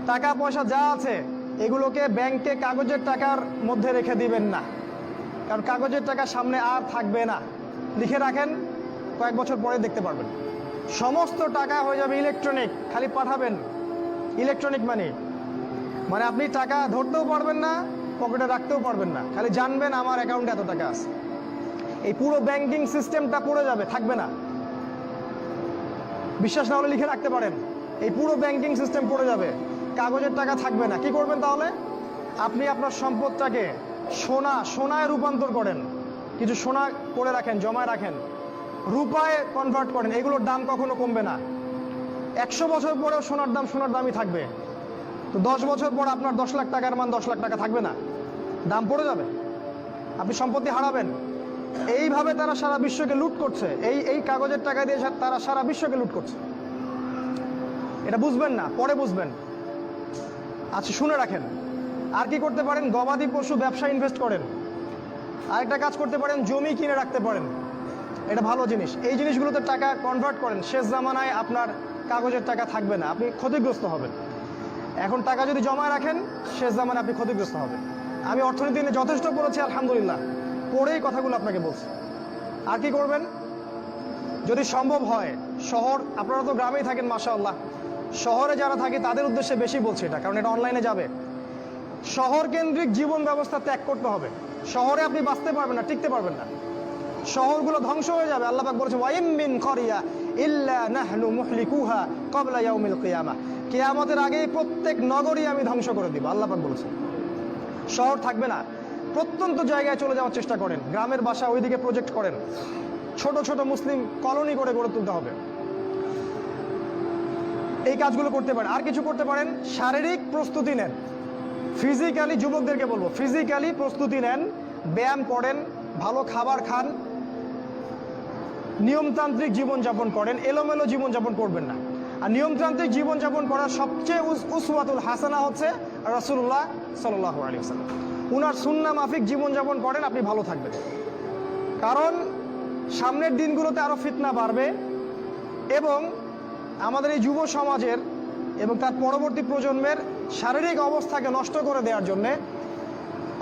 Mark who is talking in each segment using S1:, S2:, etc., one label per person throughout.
S1: টাকা পয়সা যা আছে এগুলোকে ব্যাংকে কাগজের টাকার মধ্যে রেখে দিবেন না, কারণ কাগজের টাকা সামনে আর থাকবে না। লিখে রাখেন, কয়েক বছর পরে দেখতে পারবেন। সমস্ত টাকা হয়ে যাবে ইলেকট্রনিক, খালি পাঠাবেন। ইলেকট্রনিক মানে আপনি টাকা ধরতেও পারবেন না, পকেটে রাখতেও পারবেন না, খালি জানবেন আমার অ্যাকাউন্টে এত টাকা আছে। এই পুরো ব্যাংকিং সিস্টেমটা পড়ে যাবে, থাকবে না। বিশ্বাস না হলে লিখে রাখতে পারেন, এই পুরো ব্যাংকিং সিস্টেম পড়ে যাবে, কাগজের টাকা থাকবে না। কি করবেন তাহলে? আপনি আপনার সম্পদটাকে সোনায় রূপান্তর করেন, কিছু সোনা করে রাখেন, জমায় রাখেন, রূপায় কনভার্ট করেন। এগুলোর দাম কখনো কমবে না। 100 বছর পরেও সোনার দামই থাকবে। তো 10 বছর পর আপনার 10 লাখ টাকার মান 10 লাখ টাকা থাকবে না, দাম পড়ে যাবে, আপনি সম্পত্তি হারাবেন। এইভাবে তারা সারা বিশ্বকে লুট করছে, এই কাগজের টাকা দিয়ে তারা সারা বিশ্বকে লুট করছে। এটা বুঝবেন না, পরে বুঝবেন। আচ্ছা, শুনে রাখেন। আর কি করতে পারেন? গবাদি পশু ব্যবসা ইনভেস্ট করেন। আরেকটা কাজ করতে পারেন, জমি কিনে রাখতে পারেন, এটা ভালো জিনিস। এই জিনিসগুলোতে টাকা কনভার্ট করেন। শেষ জামানায় আপনার কাগজের টাকা থাকবে না, আপনি ক্ষতিগ্রস্ত হবেন। এখন টাকা যদি জমায় রাখেন, শেষ জামানায় আপনি ক্ষতিগ্রস্ত হবেন। আমি অর্থনীতি নিয়ে যথেষ্ট পড়েছি, আলহামদুলিল্লাহ, পড়েই কথাগুলো আপনাকে বলছি। আর কি করবেন? যদি সম্ভব হয়, আপনারা তো গ্রামেই থাকেন মাশাআল্লাহ, শহরে যারা থাকে তাদের উদ্দেশ্যে বেশি বলছি এটা, কারণ এটা অনলাইনে যাবে। শহর কেন্দ্রিক জীবন ব্যবস্থা ত্যাগ করতে হবে। শহরে আপনি বাঁচতে পারবেন না, টিকতে পারবেন না, শহরগুলো ধ্বংস হয়ে যাবে। আল্লাহ পাক বলেছেন, ওয়াইম মিন ক্বরিয়া ইল্লা নাহনু মুহলিকুহা ক্বাবলা ইয়াউমিল কিয়ামাহ, কিয়ামতের আগেই প্রত্যেক নগরী আমি ধ্বংস করে দিব, আল্লাহ পাক বলেছেন। শহর থাকবে না, প্রত্যন্ত জায়গায় চলে যাওয়ার চেষ্টা করেন, গ্রামের বাসা ওইদিকে প্রজেক্ট করেন, ছোট ছোট মুসলিম কলোনি করে গড়ে তুলতে হবে। এই কাজগুলো করতে পারেন। আর কিছু করতে পারেন, শারীরিক প্রস্তুতি নেন। ফিজিক্যালি, যুবকদেরকে বলবো, ফিজিক্যালি প্রস্তুতি নেন, ব্যায়াম করেন, ভালো খাবার খান, নিয়মতান্ত্রিক জীবনযাপন করেন, এলোমেলো জীবনযাপন করবেন না। আর নিয়মতান্ত্রিক জীবনযাপন করার সবচেয়ে উসওয়াতুল হাসানা হচ্ছে রাসূলুল্লাহ সাল্লাল্লাহু আলাইহি ওয়াসাল্লাম। উনার সুন্নাহ মাফিক জীবনযাপন করেন, আপনি ভালো থাকবেন। কারণ সামনের দিনগুলোতে আরো ফিতনা বাড়বে, এবং আমাদের এই যুব সমাজের এবং তার পরবর্তী প্রজন্মের শারীরিক অবস্থাকে নষ্ট করে দেওয়ার জন্যে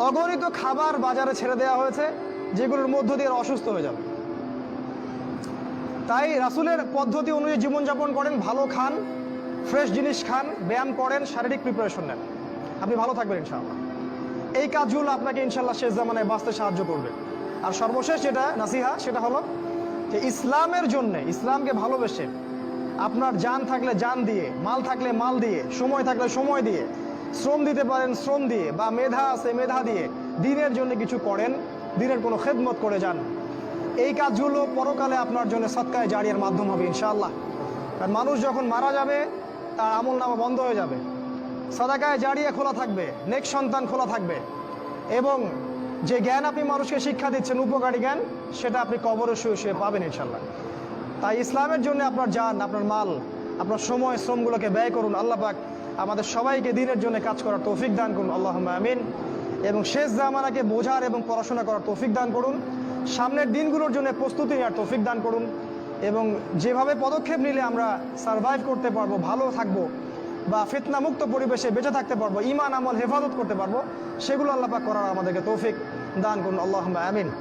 S1: অগণিত খাবার বাজারে ছেড়ে দেওয়া হয়েছে, যেগুলোর মধ্য দিয়ে অসুস্থ হয়ে যাবে। তাই রাসূলের পদ্ধতি অনুযায়ী জীবনযাপন করেন, ভালো খান, ফ্রেশ জিনিস খান, ব্যায়াম করেন, শারীরিক প্রিপারেশন নেন, আপনি ভালো থাকবেন ইনশাআল্লাহ। এই কাজগুলো আপনাকে ইনশাআল্লাহ শেষ জামানায় বাঁচতে সাহায্য করবে। আর সর্বশেষ যেটা নাসিহা, সেটা হলো যে ইসলামের জন্যে, ইসলামকে ভালোবেসে আপনার জান থাকলে জান দিয়ে, মাল থাকলে মাল দিয়ে, সময় থাকলে সময় দিয়ে, শ্রম দিতে পারেন শ্রম দিয়ে, বা মেধা আছে মেধা দিয়ে দ্বীনের জন্য কিছু করেন, দ্বীনের কোনো খেদমত করে যান। এই কাজগুলো পরকালে আপনার জন্য সদকায়ে জারিয়ার মাধ্যম হবে ইনশাআল্লাহ। কারণ মানুষ যখন মারা যাবে, তার আমলনামা বন্ধ হয়ে যাবে, সাদাকায়ে জারিয়া খোলা থাকবে, নেক সন্তান খোলা থাকবে, এবং যে জ্ঞান আপনি মানুষকে শিক্ষা দিচ্ছেন, উপকারী জ্ঞান, সেটা আপনি কবরে শুয়ে শুয়ে পাবেন ইনশাআল্লাহ। তাই ইসলামের জন্য আপনার জান, আপনার মাল, আপনার সময়, শ্রমগুলোকে ব্যয় করুন। আল্লাহ পাক আমাদের সবাইকে দ্বীনের জন্য কাজ করার তৌফিক দান করুন, আল্লাহুম্মা আমিন। এবং শেষ জামানাকে বোঝার এবং পড়াশোনা করার তৌফিক দান করুন, সামনের দিনগুলোর জন্য প্রস্তুতি নেওয়ার তৌফিক দান করুন, এবং যেভাবে পদক্ষেপ নিলে আমরা সারভাইভ করতে পারবো, ভালো থাকবো, বা ফিতনামুক্ত পরিবেশে বেঁচে থাকতে পারবো, ঈমান আমল হেফাজত করতে পারবো, সেগুলো আল্লাহ পাক করার আমাদেরকে তৌফিক দান করুন, আল্লাহুম্মা আমিন।